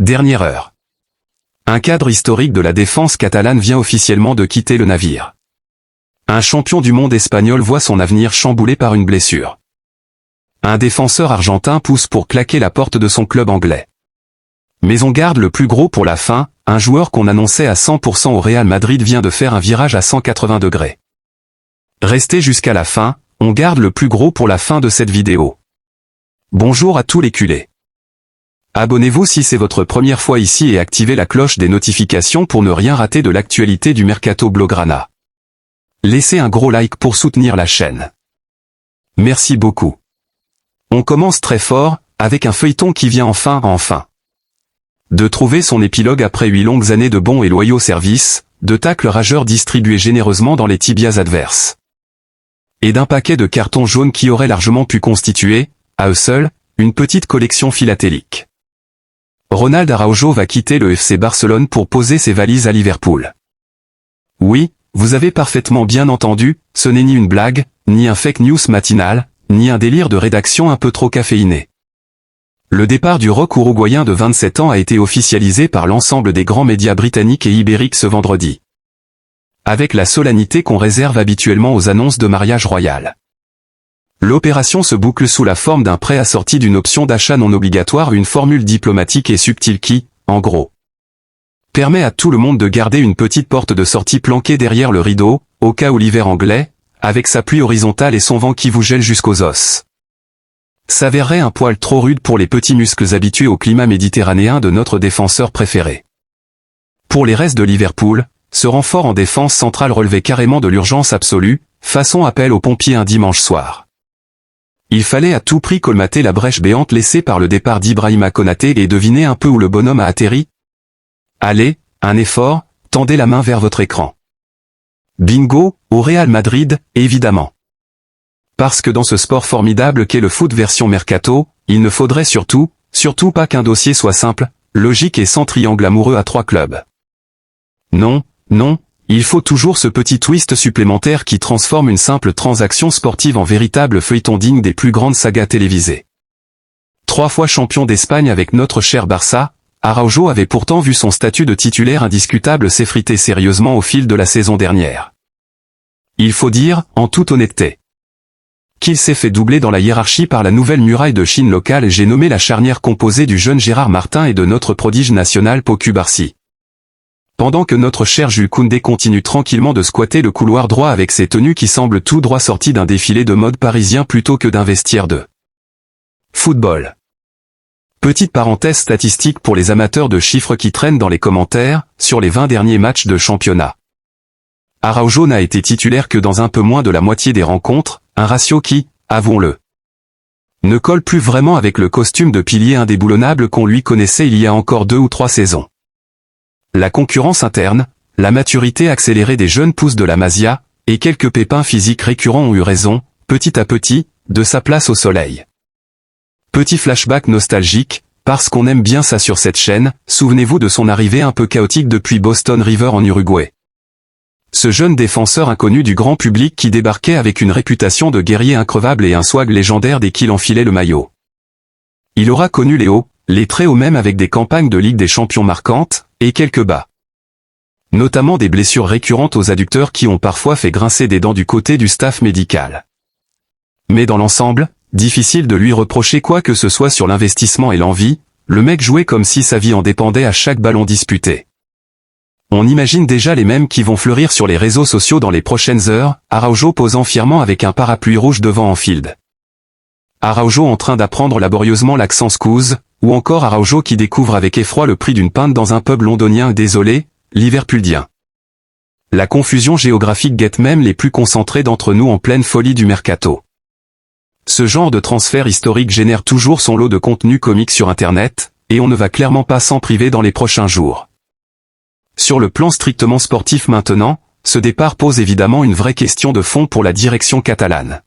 Dernière heure. Un cadre historique de la défense catalane vient officiellement de quitter le navire. Un champion du monde espagnol voit son avenir chamboulé par une blessure. Un défenseur argentin pousse pour claquer la porte de son club anglais. Mais on garde le plus gros pour la fin, un joueur qu'on annonçait à 100% au Real Madrid vient de faire un virage à 180 degrés. Restez jusqu'à la fin, on garde le plus gros pour la fin de cette vidéo. Bonjour à tous les culés. Abonnez-vous si c'est votre première fois ici et activez la cloche des notifications pour ne rien rater de l'actualité du Mercato Blaugrana. Laissez un gros like pour soutenir la chaîne. Merci beaucoup. On commence très fort, avec un feuilleton qui vient enfin de trouver son épilogue après 8 longues années de bons et loyaux services, de tacles rageurs distribués généreusement dans les tibias adverses. Et d'un paquet de cartons jaunes qui auraient largement pu constituer, à eux seuls, une petite collection philatélique. Ronald Araujo va quitter le FC Barcelone pour poser ses valises à Liverpool. Oui, vous avez parfaitement bien entendu, ce n'est ni une blague, ni un fake news matinal, ni un délire de rédaction un peu trop caféiné. Le départ du rock uruguayen de 27 ans a été officialisé par l'ensemble des grands médias britanniques et ibériques ce vendredi. Avec la solennité qu'on réserve habituellement aux annonces de mariage royal. L'opération se boucle sous la forme d'un prêt assorti d'une option d'achat non obligatoire, une formule diplomatique et subtile qui, en gros, permet à tout le monde de garder une petite porte de sortie planquée derrière le rideau, au cas où l'hiver anglais, avec sa pluie horizontale et son vent qui vous gèle jusqu'aux os, s'avérerait un poil trop rude pour les petits muscles habitués au climat méditerranéen de notre défenseur préféré. Pour les restes de Liverpool, ce renfort en défense centrale relevait carrément de l'urgence absolue, façon appel aux pompiers un dimanche soir. Il fallait à tout prix colmater la brèche béante laissée par le départ d'Ibrahima Konaté et deviner un peu où le bonhomme a atterri. Allez, un effort, tendez la main vers votre écran. Bingo, au Real Madrid, évidemment. Parce que dans ce sport formidable qu'est le foot version mercato, il ne faudrait surtout pas qu'un dossier soit simple, logique et sans triangle amoureux à 3 clubs. Non, il faut toujours ce petit twist supplémentaire qui transforme une simple transaction sportive en véritable feuilleton digne des plus grandes sagas télévisées. 3 fois champion d'Espagne avec notre cher Barça, Araujo avait pourtant vu son statut de titulaire indiscutable s'effriter sérieusement au fil de la saison dernière. Il faut dire, en toute honnêteté, qu'il s'est fait doubler dans la hiérarchie par la nouvelle muraille de Chine locale, j'ai nommé la charnière composée du jeune Gérard Martin et de notre prodige national Pau Cubarsí. Pendant que notre cher Jules Koundé continue tranquillement de squatter le couloir droit avec ses tenues qui semblent tout droit sorties d'un défilé de mode parisien plutôt que d'un vestiaire de football. Petite parenthèse statistique pour les amateurs de chiffres qui traînent dans les commentaires, sur les 20 derniers matchs de championnat, Araujo n'a été titulaire que dans un peu moins de la moitié des rencontres, un ratio qui, avouons-le, ne colle plus vraiment avec le costume de pilier indéboulonnable qu'on lui connaissait il y a encore 2 ou 3 saisons. La concurrence interne, la maturité accélérée des jeunes pousses de la Masia, et quelques pépins physiques récurrents ont eu raison, petit à petit, de sa place au soleil. Petit flashback nostalgique, parce qu'on aime bien ça sur cette chaîne, souvenez-vous de son arrivée un peu chaotique depuis Boston River en Uruguay. Ce jeune défenseur inconnu du grand public qui débarquait avec une réputation de guerrier increvable et un swag légendaire dès qu'il enfilait le maillot. Il aura connu les hauts, les très hauts même avec des campagnes de Ligue des Champions marquantes, et quelques bas. Notamment des blessures récurrentes aux adducteurs qui ont parfois fait grincer des dents du côté du staff médical. Mais dans l'ensemble, difficile de lui reprocher quoi que ce soit sur l'investissement et l'envie, le mec jouait comme si sa vie en dépendait à chaque ballon disputé. On imagine déjà les mèmes qui vont fleurir sur les réseaux sociaux dans les prochaines heures, Araujo posant fièrement avec un parapluie rouge devant Anfield. Araujo en train d'apprendre laborieusement l'accent scouse, ou encore Araujo qui découvre avec effroi le prix d'une pinte dans un pub londonien désolé, liverpuldien. La confusion géographique guette même les plus concentrés d'entre nous en pleine folie du mercato. Ce genre de transfert historique génère toujours son lot de contenu comique sur Internet, et on ne va clairement pas s'en priver dans les prochains jours. Sur le plan strictement sportif maintenant, ce départ pose évidemment une vraie question de fond pour la direction catalane.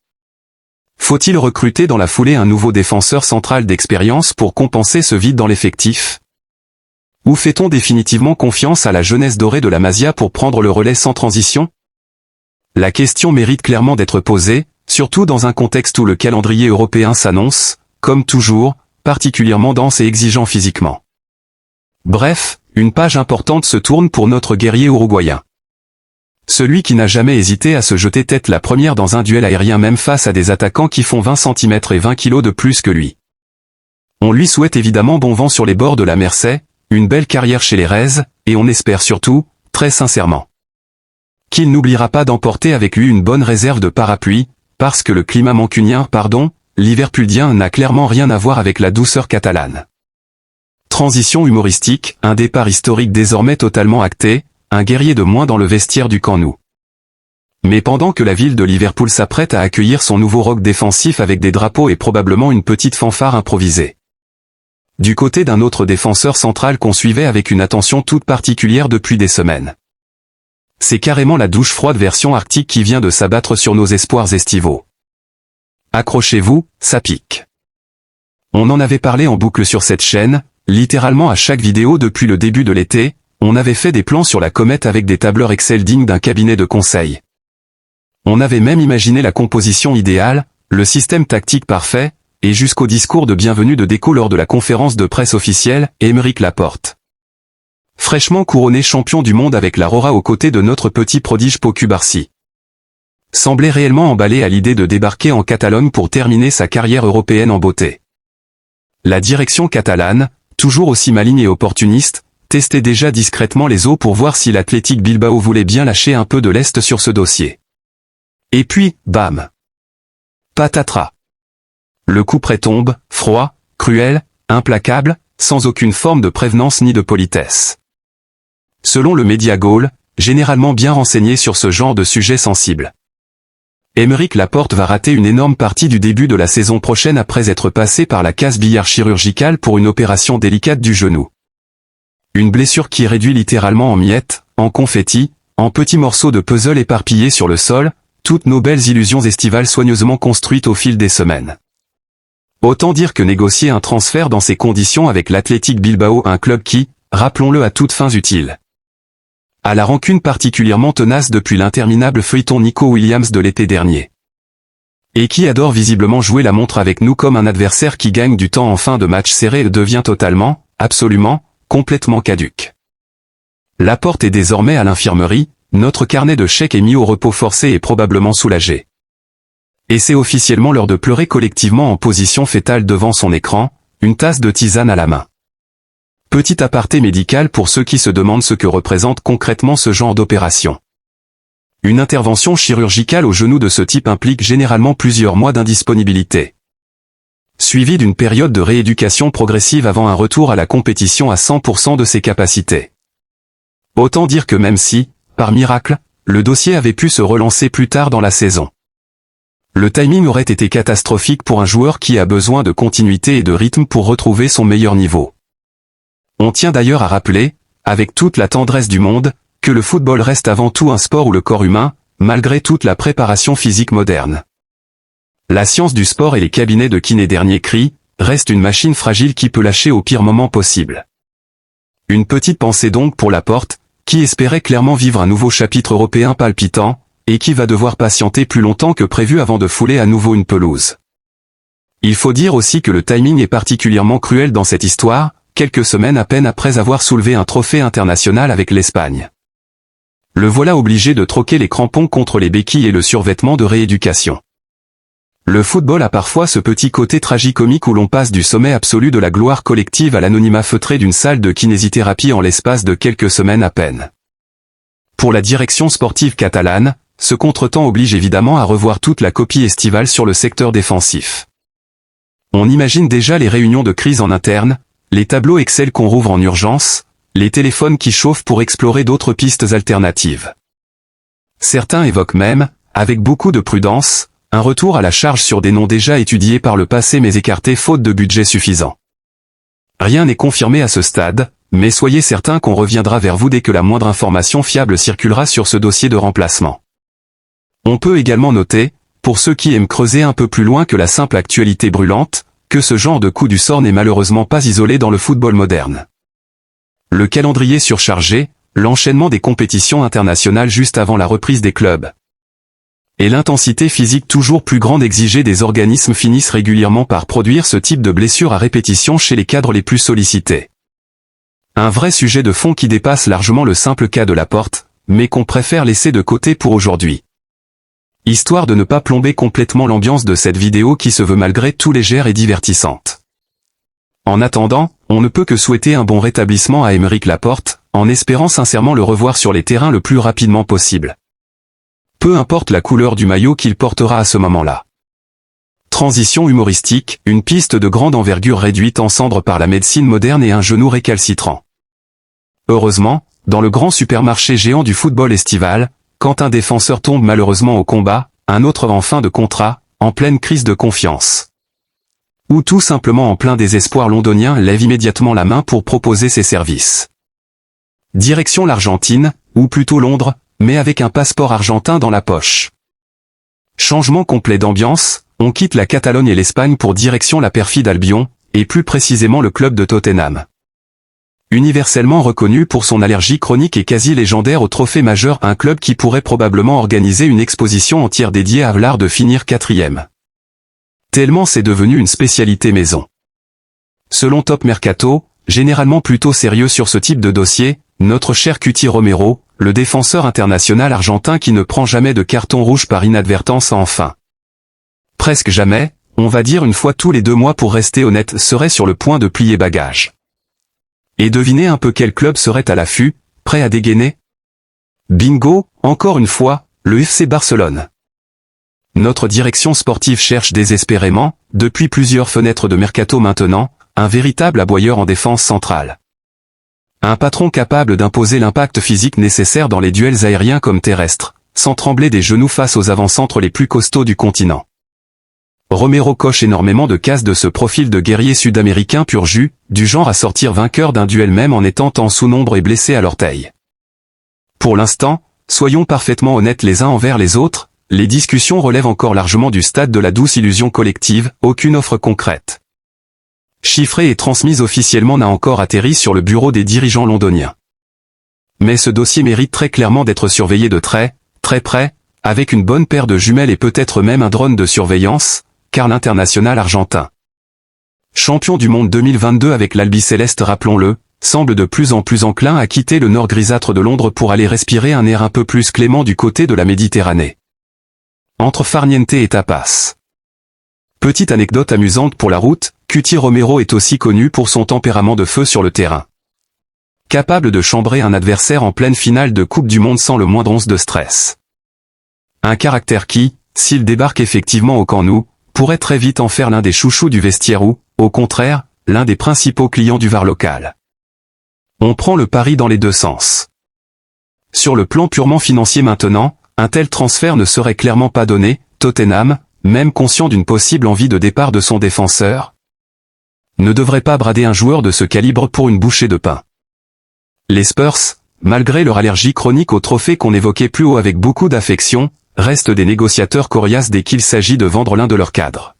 Faut-il recruter dans la foulée un nouveau défenseur central d'expérience pour compenser ce vide dans l'effectif? Ou fait-on définitivement confiance à la jeunesse dorée de la Masia pour prendre le relais sans transition? La question mérite clairement d'être posée, surtout dans un contexte où le calendrier européen s'annonce, comme toujours, particulièrement dense et exigeant physiquement. Bref, une page importante se tourne pour notre guerrier uruguayen. Celui qui n'a jamais hésité à se jeter tête la première dans un duel aérien même face à des attaquants qui font 20 cm et 20 kg de plus que lui. On lui souhaite évidemment bon vent sur les bords de la Mersey, une belle carrière chez les Reds, et on espère surtout, très sincèrement, qu'il n'oubliera pas d'emporter avec lui une bonne réserve de parapluie, parce que le climat mancunien, liverpuldien n'a clairement rien à voir avec la douceur catalane. Transition humoristique, un départ historique désormais totalement acté, un guerrier de moins dans le vestiaire du Camp Nou. Mais pendant que la ville de Liverpool s'apprête à accueillir son nouveau rock défensif avec des drapeaux et probablement une petite fanfare improvisée. Du côté d'un autre défenseur central qu'on suivait avec une attention toute particulière depuis des semaines. C'est carrément la douche froide version arctique qui vient de s'abattre sur nos espoirs estivaux. Accrochez-vous, ça pique. On en avait parlé en boucle sur cette chaîne, littéralement à chaque vidéo depuis le début de l'été, on avait fait des plans sur la comète avec des tableurs Excel dignes d'un cabinet de conseil. On avait même imaginé la composition idéale, le système tactique parfait, et jusqu'au discours de bienvenue de Deco lors de la conférence de presse officielle, Aymeric Laporte. Fraîchement couronné champion du monde avec la Rora aux côtés de notre petit prodige Pau Cubarsí. Semblait réellement emballé à l'idée de débarquer en Catalogne pour terminer sa carrière européenne en beauté. La direction catalane, toujours aussi maligne et opportuniste, testait déjà discrètement les eaux pour voir si l'Athletic Bilbao voulait bien lâcher un peu de lest sur ce dossier. Et puis, bam! Patatras! Le couperet tombe, froid, cruel, implacable, sans aucune forme de prévenance ni de politesse. Selon le Media Goal, généralement bien renseigné sur ce genre de sujet sensible. Aymeric Laporte va rater une énorme partie du début de la saison prochaine après être passé par la case billard chirurgicale pour une opération délicate du genou. Une blessure qui réduit littéralement en miettes, en confettis, en petits morceaux de puzzle éparpillés sur le sol, toutes nos belles illusions estivales soigneusement construites au fil des semaines. Autant dire que négocier un transfert dans ces conditions avec l'Athletic Bilbao, un club qui, rappelons-le à toutes fins utiles, a la rancune particulièrement tenace depuis l'interminable feuilleton Nico Williams de l'été dernier. Et qui adore visiblement jouer la montre avec nous comme un adversaire qui gagne du temps en fin de match serré et devient totalement, absolument, complètement caduque. Laporte est désormais à l'infirmerie, notre carnet de chèques est mis au repos forcé et probablement soulagé. Et c'est officiellement l'heure de pleurer collectivement en position fétale devant son écran, une tasse de tisane à la main. Petit aparté médical pour ceux qui se demandent ce que représente concrètement ce genre d'opération. Une intervention chirurgicale au genou de ce type implique généralement plusieurs mois d'indisponibilité, suivie d'une période de rééducation progressive avant un retour à la compétition à 100% de ses capacités. Autant dire que même si, par miracle, le dossier avait pu se relancer plus tard dans la saison, le timing aurait été catastrophique pour un joueur qui a besoin de continuité et de rythme pour retrouver son meilleur niveau. On tient d'ailleurs à rappeler, avec toute la tendresse du monde, que le football reste avant tout un sport où le corps humain, malgré toute la préparation physique moderne, la science du sport et les cabinets de kiné dernier cri, reste une machine fragile qui peut lâcher au pire moment possible. Une petite pensée donc pour Laporte, qui espérait clairement vivre un nouveau chapitre européen palpitant, et qui va devoir patienter plus longtemps que prévu avant de fouler à nouveau une pelouse. Il faut dire aussi que le timing est particulièrement cruel dans cette histoire, quelques semaines à peine après avoir soulevé un trophée international avec l'Espagne. Le voilà obligé de troquer les crampons contre les béquilles et le survêtement de rééducation. Le football a parfois ce petit côté tragicomique où l'on passe du sommet absolu de la gloire collective à l'anonymat feutré d'une salle de kinésithérapie en l'espace de quelques semaines à peine. Pour la direction sportive catalane, ce contretemps oblige évidemment à revoir toute la copie estivale sur le secteur défensif. On imagine déjà les réunions de crise en interne, les tableaux Excel qu'on rouvre en urgence, les téléphones qui chauffent pour explorer d'autres pistes alternatives. Certains évoquent même, avec beaucoup de prudence, un retour à la charge sur des noms déjà étudiés par le passé mais écartés faute de budget suffisant. Rien n'est confirmé à ce stade, mais soyez certains qu'on reviendra vers vous dès que la moindre information fiable circulera sur ce dossier de remplacement. On peut également noter, pour ceux qui aiment creuser un peu plus loin que la simple actualité brûlante, que ce genre de coup du sort n'est malheureusement pas isolé dans le football moderne. Le calendrier surchargé, l'enchaînement des compétitions internationales juste avant la reprise des clubs, et l'intensité physique toujours plus grande exigée des organismes finissent régulièrement par produire ce type de blessures à répétition chez les cadres les plus sollicités. Un vrai sujet de fond qui dépasse largement le simple cas de Laporte, mais qu'on préfère laisser de côté pour aujourd'hui. Histoire de ne pas plomber complètement l'ambiance de cette vidéo qui se veut malgré tout légère et divertissante. En attendant, on ne peut que souhaiter un bon rétablissement à Aymeric Laporte, en espérant sincèrement le revoir sur les terrains le plus rapidement possible. Peu importe la couleur du maillot qu'il portera à ce moment-là. Transition humoristique, une piste de grande envergure réduite en cendres par la médecine moderne et un genou récalcitrant. Heureusement, dans le grand supermarché géant du football estival, quand un défenseur tombe malheureusement au combat, un autre en fin de contrat, en pleine crise de confiance. Ou tout simplement en plein désespoir londonien lève immédiatement la main pour proposer ses services. Direction l'Argentine, ou plutôt Londres, mais avec un passeport argentin dans la poche. Changement complet d'ambiance, on quitte la Catalogne et l'Espagne pour direction la perfide Albion, et plus précisément le club de Tottenham. Universellement reconnu pour son allergie chronique et quasi légendaire au trophée majeur, un club qui pourrait probablement organiser une exposition entière dédiée à l'art de finir 4e. Tellement c'est devenu une spécialité maison. Selon Top Mercato, généralement plutôt sérieux sur ce type de dossier, notre cher Cuti Romero, le défenseur international argentin qui ne prend jamais de carton rouge par inadvertance enfin. Presque jamais, on va dire une fois tous les 2 mois pour rester honnête, serait sur le point de plier bagages. Et devinez un peu quel club serait à l'affût, prêt à dégainer? Bingo, encore une fois, le FC Barcelone. Notre direction sportive cherche désespérément, depuis plusieurs fenêtres de mercato maintenant, un véritable aboyeur en défense centrale. Un patron capable d'imposer l'impact physique nécessaire dans les duels aériens comme terrestres, sans trembler des genoux face aux avant-centres les plus costauds du continent. Romero coche énormément de cases de ce profil de guerrier sud-américain pur jus, du genre à sortir vainqueur d'un duel même en étant en sous-nombre et blessé à l'orteil. Pour l'instant, soyons parfaitement honnêtes les uns envers les autres, les discussions relèvent encore largement du stade de la douce illusion collective, aucune offre concrète. Chiffrée et transmise officiellement n'a encore atterri sur le bureau des dirigeants londoniens. Mais ce dossier mérite très clairement d'être surveillé de très près, avec une bonne paire de jumelles et peut-être même un drone de surveillance, car l'international argentin, champion du monde 2022 avec l'Albiceleste rappelons-le, semble de plus en plus enclin à quitter le nord grisâtre de Londres pour aller respirer un air un peu plus clément du côté de la Méditerranée. Entre farniente et tapas. Petite anecdote amusante pour la route, Cuti Romero est aussi connu pour son tempérament de feu sur le terrain. Capable de chambrer un adversaire en pleine finale de Coupe du Monde sans le moindre once de stress. Un caractère qui, s'il débarque effectivement au camp nou, pourrait très vite en faire l'un des chouchous du vestiaire ou, au contraire, l'un des principaux clients du VAR local. On prend le pari dans les deux sens. Sur le plan purement financier maintenant, un tel transfert ne serait clairement pas donné, Tottenham, même conscient d'une possible envie de départ de son défenseur, ne devrait pas brader un joueur de ce calibre pour une bouchée de pain. Les Spurs, malgré leur allergie chronique au trophée qu'on évoquait plus haut avec beaucoup d'affection, restent des négociateurs coriaces dès qu'il s'agit de vendre l'un de leurs cadres.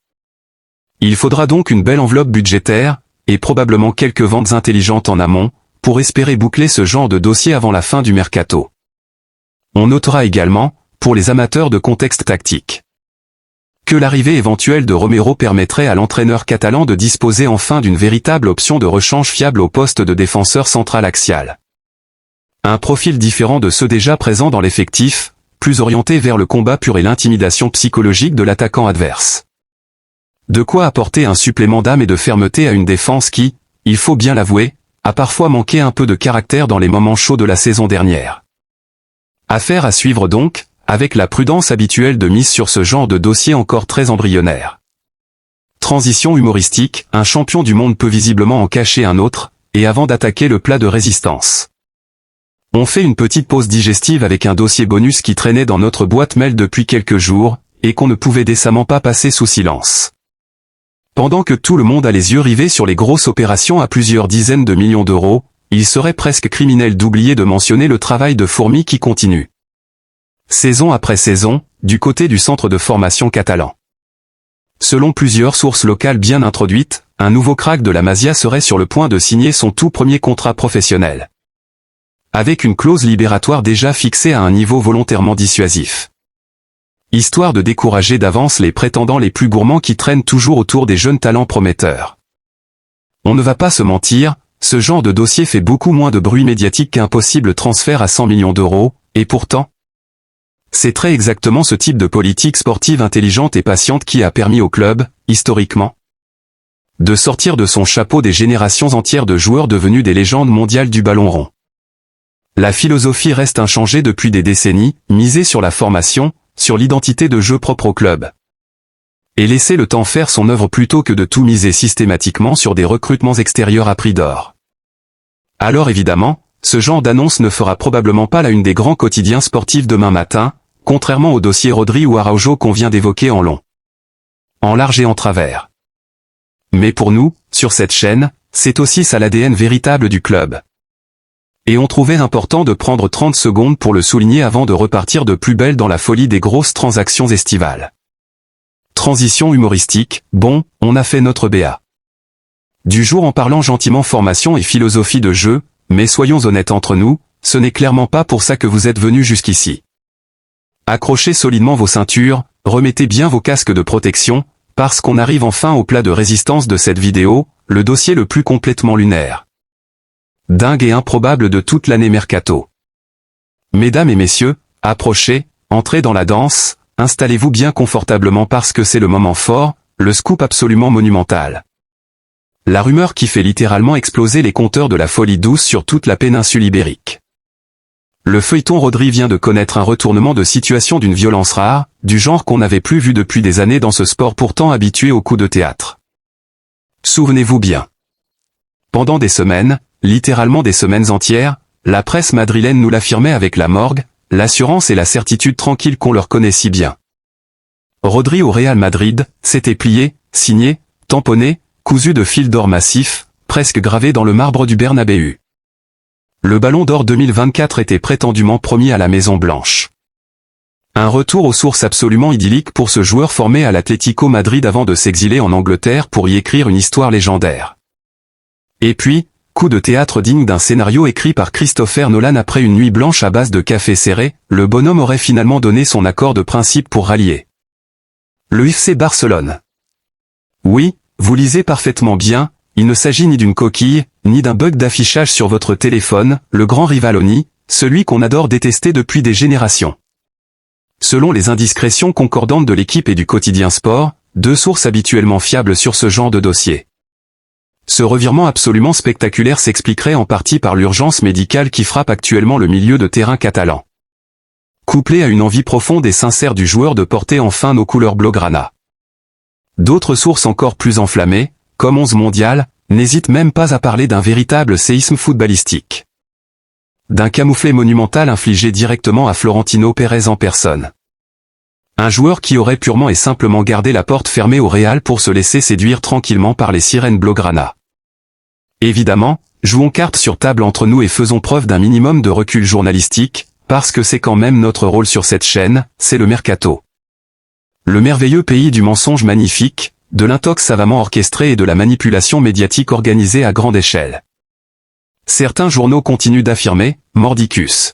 Il faudra donc une belle enveloppe budgétaire, et probablement quelques ventes intelligentes en amont, pour espérer boucler ce genre de dossier avant la fin du mercato. On notera également, pour les amateurs de contexte tactique, que l'arrivée éventuelle de Romero permettrait à l'entraîneur catalan de disposer enfin d'une véritable option de rechange fiable au poste de défenseur central axial. Un profil différent de ceux déjà présents dans l'effectif, plus orienté vers le combat pur et l'intimidation psychologique de l'attaquant adverse. De quoi apporter un supplément d'âme et de fermeté à une défense qui, il faut bien l'avouer, a parfois manqué un peu de caractère dans les moments chauds de la saison dernière. Affaire à suivre donc, avec la prudence habituelle de mise sur ce genre de dossier encore très embryonnaire. Transition humoristique, un champion du monde peut visiblement en cacher un autre, et avant d'attaquer le plat de résistance. On fait une petite pause digestive avec un dossier bonus qui traînait dans notre boîte mail depuis quelques jours, et qu'on ne pouvait décemment pas passer sous silence. Pendant que tout le monde a les yeux rivés sur les grosses opérations à plusieurs dizaines de millions d'euros, il serait presque criminel d'oublier de mentionner le travail de fourmi qui continue. Saison après saison, du côté du centre de formation catalan. Selon plusieurs sources locales bien introduites, un nouveau crack de la Masia serait sur le point de signer son tout premier contrat professionnel. Avec une clause libératoire déjà fixée à un niveau volontairement dissuasif. Histoire de décourager d'avance les prétendants les plus gourmands qui traînent toujours autour des jeunes talents prometteurs. On ne va pas se mentir, Ce genre de dossier fait beaucoup moins de bruit médiatique qu'un possible transfert à 100 millions d'euros, et pourtant, c'est très exactement ce type de politique sportive intelligente et patiente qui a permis au club, historiquement, de sortir de son chapeau des générations entières de joueurs devenus des légendes mondiales du ballon rond. La philosophie reste inchangée depuis des décennies, miser sur la formation, sur l'identité de jeu propre au club. Et laisser le temps faire son œuvre plutôt que de tout miser systématiquement sur des recrutements extérieurs à prix d'or. Alors évidemment, ce genre d'annonce ne fera probablement pas la une des grands quotidiens sportifs demain matin, contrairement au dossier Rodri ou Araujo qu'on vient d'évoquer en long, en large et en travers. Mais pour nous, sur cette chaîne, c'est aussi ça l'ADN véritable du club. Et on trouvait important de prendre 30 secondes pour le souligner avant de repartir de plus belle dans la folie des grosses transactions estivales. Transition humoristique, bon, on a fait notre BA du jour en parlant gentiment formation et philosophie de jeu, mais soyons honnêtes entre nous, ce n'est clairement pas pour ça que vous êtes venus jusqu'ici. Accrochez solidement vos ceintures, remettez bien vos casques de protection, parce qu'on arrive enfin au plat de résistance de cette vidéo, le dossier le plus complètement lunaire, dingue et improbable de toute l'année mercato. Mesdames et messieurs, approchez, entrez dans la danse, installez-vous bien confortablement parce que c'est le moment fort, le scoop absolument monumental. La rumeur qui fait littéralement exploser les compteurs de la folie douce sur toute la péninsule ibérique. Le feuilleton Rodri vient de connaître un retournement de situation d'une violence rare, du genre qu'on n'avait plus vu depuis des années dans ce sport pourtant habitué aux coups de théâtre. Souvenez-vous bien. Pendant des semaines, littéralement des semaines entières, la presse madrilène nous l'affirmait avec la morgue, l'assurance et la certitude tranquille qu'on leur connaît si bien. Rodri au Real Madrid, s'était plié, signé, tamponné, cousu de fils d'or massifs, presque gravé dans le marbre du Bernabéu. Le Ballon d'Or 2024 était prétendument promis à la Maison Blanche. Un retour aux sources absolument idyllique pour ce joueur formé à l'Atlético Madrid avant de s'exiler en Angleterre pour y écrire une histoire légendaire. Et puis, coup de théâtre digne d'un scénario écrit par Christopher Nolan après une nuit blanche à base de café serré, le bonhomme aurait finalement donné son accord de principe pour rallier le FC Barcelone. Oui, vous lisez parfaitement bien, il ne s'agit ni d'une coquille, ni d'un bug d'affichage sur votre téléphone, le grand rival Oni, celui qu'on adore détester depuis des générations. Selon les indiscrétions concordantes de l'équipe et du quotidien sport, deux sources habituellement fiables sur ce genre de dossier. Ce revirement absolument spectaculaire s'expliquerait en partie par l'urgence médicale qui frappe actuellement le milieu de terrain catalan. Couplé à une envie profonde et sincère du joueur de porter enfin nos couleurs blaugrana. D'autres sources encore plus enflammées, comme 11 mondial, n'hésitent même pas à parler d'un véritable séisme footballistique. D'un camouflet monumental infligé directement à Florentino Pérez en personne. Un joueur qui aurait purement et simplement gardé la porte fermée au Real pour se laisser séduire tranquillement par les sirènes blaugrana. Évidemment, jouons carte sur table entre nous et faisons preuve d'un minimum de recul journalistique, parce que c'est quand même notre rôle sur cette chaîne, c'est le mercato. Le merveilleux pays du mensonge magnifique, de l'intox savamment orchestré et de la manipulation médiatique organisée à grande échelle. Certains journaux continuent d'affirmer, mordicus,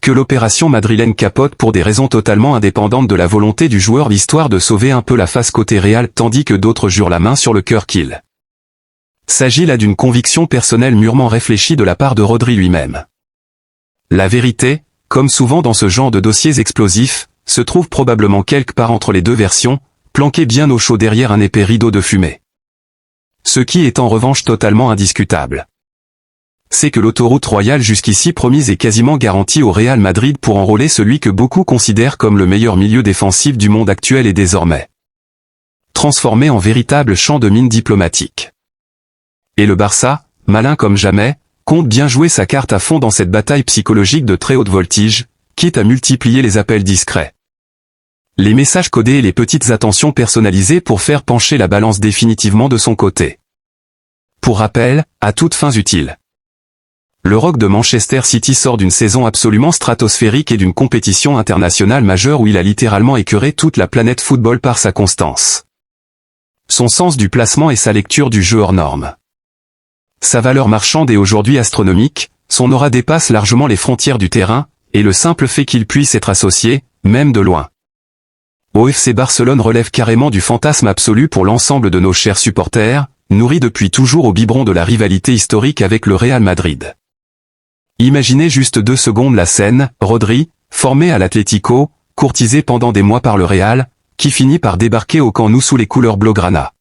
que l'opération madrilène capote pour des raisons totalement indépendantes de la volonté du joueur l'histoire de sauver un peu la face côté Real tandis que d'autres jurent la main sur le cœur qu'il s'agit là d'une conviction personnelle mûrement réfléchie de la part de Rodri lui-même. La vérité, comme souvent dans ce genre de dossiers explosifs, se trouve probablement quelque part entre les deux versions, planquée bien au chaud derrière un épais rideau de fumée. Ce qui est en revanche totalement indiscutable, c'est que l'autoroute royale jusqu'ici promise est quasiment garantie au Real Madrid pour enrôler celui que beaucoup considèrent comme le meilleur milieu défensif du monde actuel et désormais transformé en véritable champ de mine diplomatique. Et le Barça, malin comme jamais, compte bien jouer sa carte à fond dans cette bataille psychologique de très haute voltige, quitte à multiplier les appels discrets, les messages codés et les petites attentions personnalisées pour faire pencher la balance définitivement de son côté. Pour rappel, à toutes fins utiles. Le Rock de Manchester City sort d'une saison absolument stratosphérique et d'une compétition internationale majeure où il a littéralement écœuré toute la planète football par sa constance, son sens du placement et sa lecture du jeu hors norme. Sa valeur marchande est aujourd'hui astronomique, son aura dépasse largement les frontières du terrain, et le simple fait qu'il puisse être associé, même de loin, au FC Barcelone relève carrément du fantasme absolu pour l'ensemble de nos chers supporters, nourri depuis toujours au biberon de la rivalité historique avec le Real Madrid. Imaginez juste 2 secondes la scène, Rodri, formé à l'Atlético, courtisé pendant des mois par le Real, qui finit par débarquer au Camp Nou sous les couleurs blaugrana.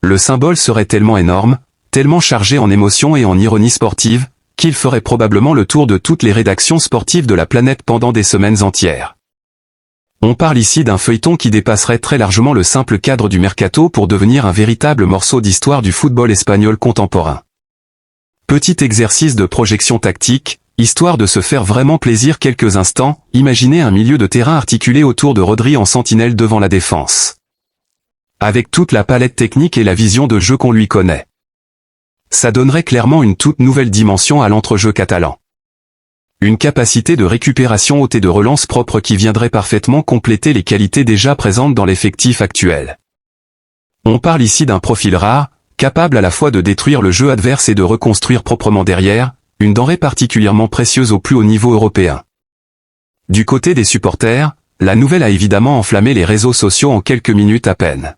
Le symbole serait tellement énorme, tellement chargé en émotions et en ironie sportive, qu'il ferait probablement le tour de toutes les rédactions sportives de la planète pendant des semaines entières. On parle ici d'un feuilleton qui dépasserait très largement le simple cadre du mercato pour devenir un véritable morceau d'histoire du football espagnol contemporain. Petit exercice de projection tactique, histoire de se faire vraiment plaisir quelques instants, imaginez un milieu de terrain articulé autour de Rodri en sentinelle devant la défense. Avec toute la palette technique et la vision de jeu qu'on lui connaît. Ça donnerait clairement une toute nouvelle dimension à l'entrejeu catalan. Une capacité de récupération haute et de relance propre qui viendrait parfaitement compléter les qualités déjà présentes dans l'effectif actuel. On parle ici d'un profil rare, capable à la fois de détruire le jeu adverse et de reconstruire proprement derrière, une denrée particulièrement précieuse au plus haut niveau européen. Du côté des supporters, la nouvelle a évidemment enflammé les réseaux sociaux en quelques minutes à peine.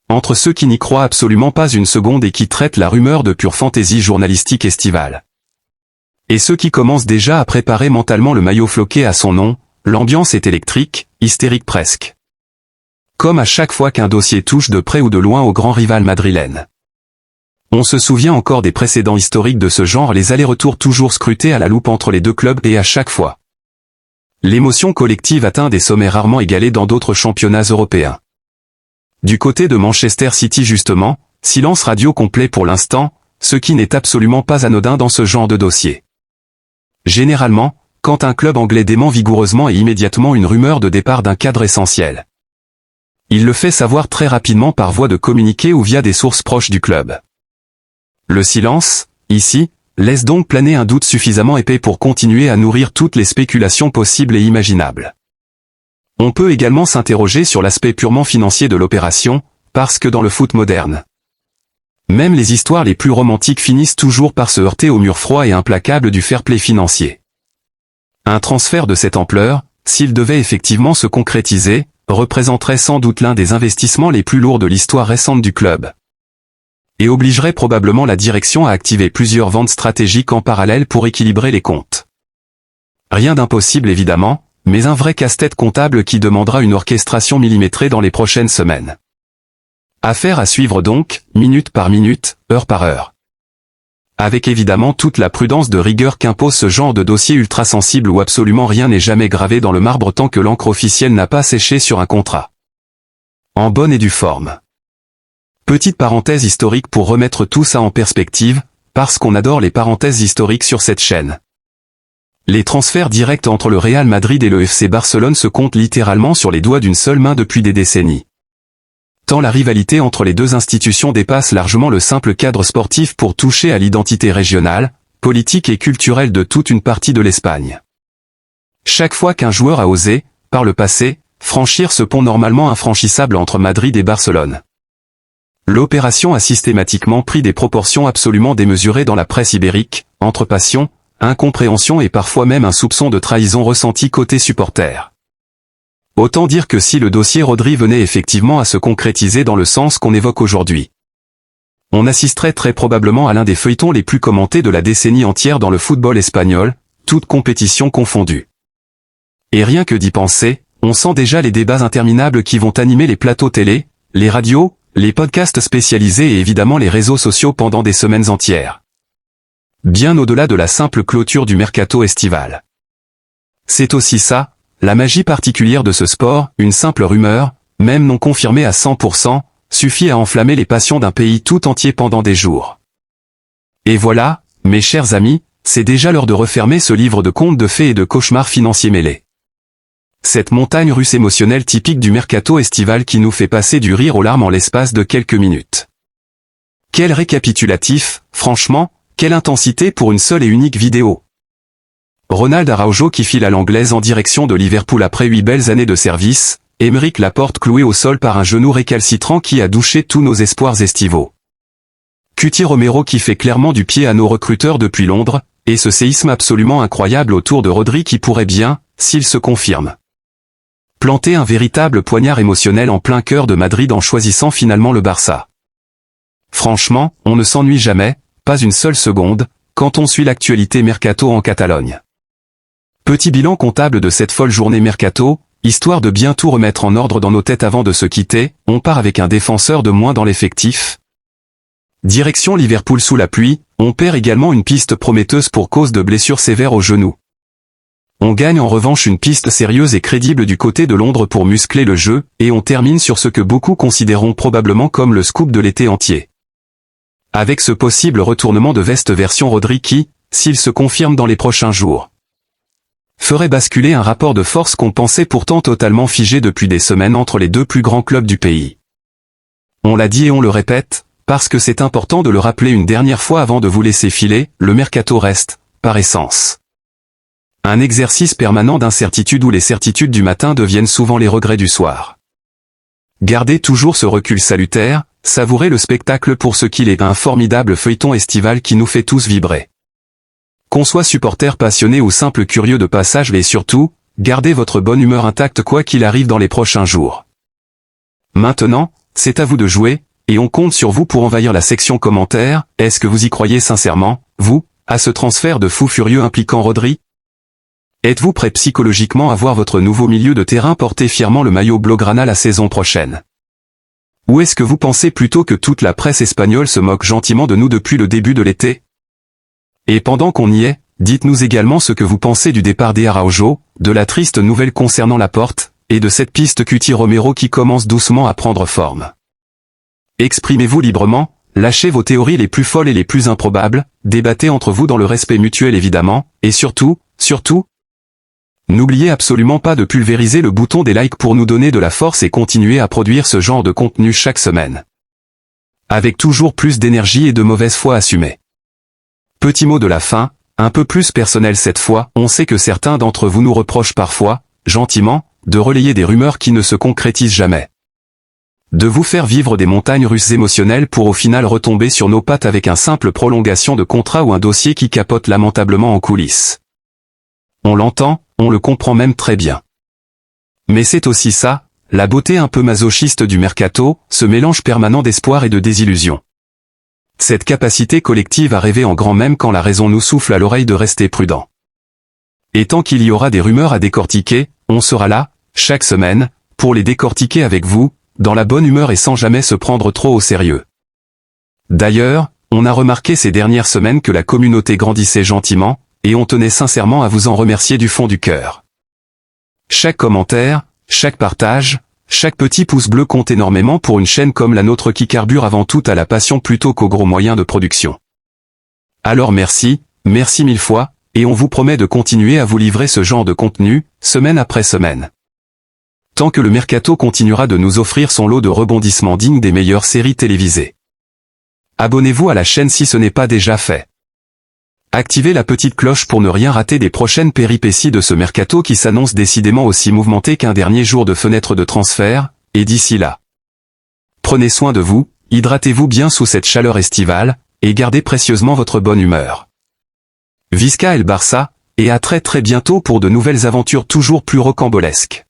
Entre ceux qui n'y croient absolument pas une seconde et qui traitent la rumeur de pure fantaisie journalistique estivale. Et ceux qui commencent déjà à préparer mentalement le maillot floqué à son nom, l'ambiance est électrique, hystérique presque. Comme à chaque fois qu'un dossier touche de près ou de loin au grand rival madrilène. On se souvient encore des précédents historiques de ce genre, les allers-retours toujours scrutés à la loupe entre les deux clubs et à chaque fois. L'émotion collective atteint des sommets rarement égalés dans d'autres championnats européens. Du côté de Manchester City justement, silence radio complet pour l'instant, ce qui n'est absolument pas anodin dans ce genre de dossier. Généralement, quand un club anglais dément vigoureusement et immédiatement une rumeur de départ d'un cadre essentiel, il le fait savoir très rapidement par voie de communiqué ou via des sources proches du club. Le silence, ici, laisse donc planer un doute suffisamment épais pour continuer à nourrir toutes les spéculations possibles et imaginables. On peut également s'interroger sur l'aspect purement financier de l'opération, parce que dans le foot moderne, même les histoires les plus romantiques finissent toujours par se heurter au mur froid et implacable du fair play financier. Un transfert de cette ampleur, s'il devait effectivement se concrétiser, représenterait sans doute l'un des investissements les plus lourds de l'histoire récente du club. Et obligerait probablement la direction à activer plusieurs ventes stratégiques en parallèle pour équilibrer les comptes. Rien d'impossible évidemment, mais un vrai casse-tête comptable qui demandera une orchestration millimétrée dans les prochaines semaines. Affaire à suivre donc, minute par minute, heure par heure. Avec évidemment toute la prudence de rigueur qu'impose ce genre de dossier ultra sensible où absolument rien n'est jamais gravé dans le marbre tant que l'encre officielle n'a pas séché sur un contrat. En bonne et due forme. Petite parenthèse historique pour remettre tout ça en perspective, parce qu'on adore les parenthèses historiques sur cette chaîne. Les transferts directs entre le Real Madrid et le FC Barcelone se comptent littéralement sur les doigts d'une seule main depuis des décennies. Tant la rivalité entre les deux institutions dépasse largement le simple cadre sportif pour toucher à l'identité régionale, politique et culturelle de toute une partie de l'Espagne. Chaque fois qu'un joueur a osé, par le passé, franchir ce pont normalement infranchissable entre Madrid et Barcelone, l'opération a systématiquement pris des proportions absolument démesurées dans la presse ibérique, entre passion, incompréhension et parfois même un soupçon de trahison ressenti côté supporter. Autant dire que si le dossier Rodri venait effectivement à se concrétiser dans le sens qu'on évoque aujourd'hui, on assisterait très probablement à l'un des feuilletons les plus commentés de la décennie entière dans le football espagnol, toutes compétitions confondues. Et rien que d'y penser, on sent déjà les débats interminables qui vont animer les plateaux télé, les radios, les podcasts spécialisés et évidemment les réseaux sociaux pendant des semaines entières. Bien au-delà de la simple clôture du mercato estival. C'est aussi ça, la magie particulière de ce sport, une simple rumeur, même non confirmée à 100%, suffit à enflammer les passions d'un pays tout entier pendant des jours. Et voilà, mes chers amis, c'est déjà l'heure de refermer ce livre de contes de fées et de cauchemars financiers mêlés. Cette montagne russe émotionnelle typique du mercato estival qui nous fait passer du rire aux larmes en l'espace de quelques minutes. Quel récapitulatif, franchement, quelle intensité pour une seule et unique vidéo. Ronald Araujo qui file à l'anglaise en direction de Liverpool après 8 belles années de service, Aymeric Laporte cloué au sol par un genou récalcitrant qui a douché tous nos espoirs estivaux. Cuti Romero qui fait clairement du pied à nos recruteurs depuis Londres, et ce séisme absolument incroyable autour de Rodri qui pourrait bien, s'il se confirme, planter un véritable poignard émotionnel en plein cœur de Madrid en choisissant finalement le Barça. franchement, on ne s'ennuie jamais, pas une seule seconde, quand on suit l'actualité mercato en Catalogne. Petit bilan comptable de cette folle journée mercato, histoire de bien tout remettre en ordre dans nos têtes avant de se quitter, on part avec un défenseur de moins dans l'effectif. Direction Liverpool sous la pluie, on perd également une piste prometteuse pour cause de blessures sévères au genou. On gagne en revanche une piste sérieuse et crédible du côté de Londres pour muscler le jeu, et on termine sur ce que beaucoup considéreront probablement comme le scoop de l'été entier. Avec ce possible retournement de veste version Rodri qui, s'il se confirme dans les prochains jours, ferait basculer un rapport de force qu'on pensait pourtant totalement figé depuis des semaines entre les deux plus grands clubs du pays. On l'a dit et on le répète, parce que c'est important de le rappeler une dernière fois avant de vous laisser filer, le mercato reste, par essence, un exercice permanent d'incertitude où les certitudes du matin deviennent souvent les regrets du soir. Gardez toujours ce recul salutaire, savourez le spectacle pour ce qu'il est, un formidable feuilleton estival qui nous fait tous vibrer. Qu'on soit supporter passionné ou simple curieux de passage, et surtout, gardez votre bonne humeur intacte quoi qu'il arrive dans les prochains jours. Maintenant, c'est à vous de jouer, et on compte sur vous pour envahir la section commentaires. Est-ce que vous y croyez sincèrement, vous, à ce transfert de fou furieux impliquant Rodri? Êtes-vous prêt psychologiquement à voir votre nouveau milieu de terrain porter fièrement le maillot blaugrana la saison prochaine? Ou est-ce que vous pensez plutôt que toute la presse espagnole se moque gentiment de nous depuis le début de l'été? Et pendant qu'on y est, dites-nous également ce que vous pensez du départ d'Araujo, de la triste nouvelle concernant Laporte, et de cette piste Cuti Romero qui commence doucement à prendre forme. Exprimez-vous librement, lâchez vos théories les plus folles et les plus improbables, débattez entre vous dans le respect mutuel évidemment, et surtout, n'oubliez absolument pas de pulvériser le bouton des likes pour nous donner de la force et continuer à produire ce genre de contenu chaque semaine. Avec toujours plus d'énergie et de mauvaise foi assumée. Petit mot de la fin, un peu plus personnel cette fois, on sait que certains d'entre vous nous reprochent parfois, gentiment, de relayer des rumeurs qui ne se concrétisent jamais. De vous faire vivre des montagnes russes émotionnelles pour au final retomber sur nos pattes avec un simple prolongation de contrat ou un dossier qui capote lamentablement en coulisses. On l'entend, on le comprend même très bien. Mais c'est aussi ça, la beauté un peu masochiste du mercato, ce mélange permanent d'espoir et de désillusion. Cette capacité collective à rêver en grand même quand la raison nous souffle à l'oreille de rester prudent. Et tant qu'il y aura des rumeurs à décortiquer, on sera là, chaque semaine, pour les décortiquer avec vous, dans la bonne humeur et sans jamais se prendre trop au sérieux. D'ailleurs, on a remarqué ces dernières semaines que la communauté grandissait gentiment, et on tenait sincèrement à vous en remercier du fond du cœur. Chaque commentaire, chaque partage, chaque petit pouce bleu compte énormément pour une chaîne comme la nôtre qui carbure avant tout à la passion plutôt qu'aux gros moyens de production. Alors merci, merci mille fois, et on vous promet de continuer à vous livrer ce genre de contenu, semaine après semaine. Tant que le mercato continuera de nous offrir son lot de rebondissements dignes des meilleures séries télévisées. Abonnez-vous à la chaîne si ce n'est pas déjà fait. Activez la petite cloche pour ne rien rater des prochaines péripéties de ce mercato qui s'annonce décidément aussi mouvementé qu'un dernier jour de fenêtre de transfert, et d'ici là, prenez soin de vous, hydratez-vous bien sous cette chaleur estivale, et gardez précieusement votre bonne humeur. Visca El Barça, et à très bientôt pour de nouvelles aventures toujours plus rocambolesques.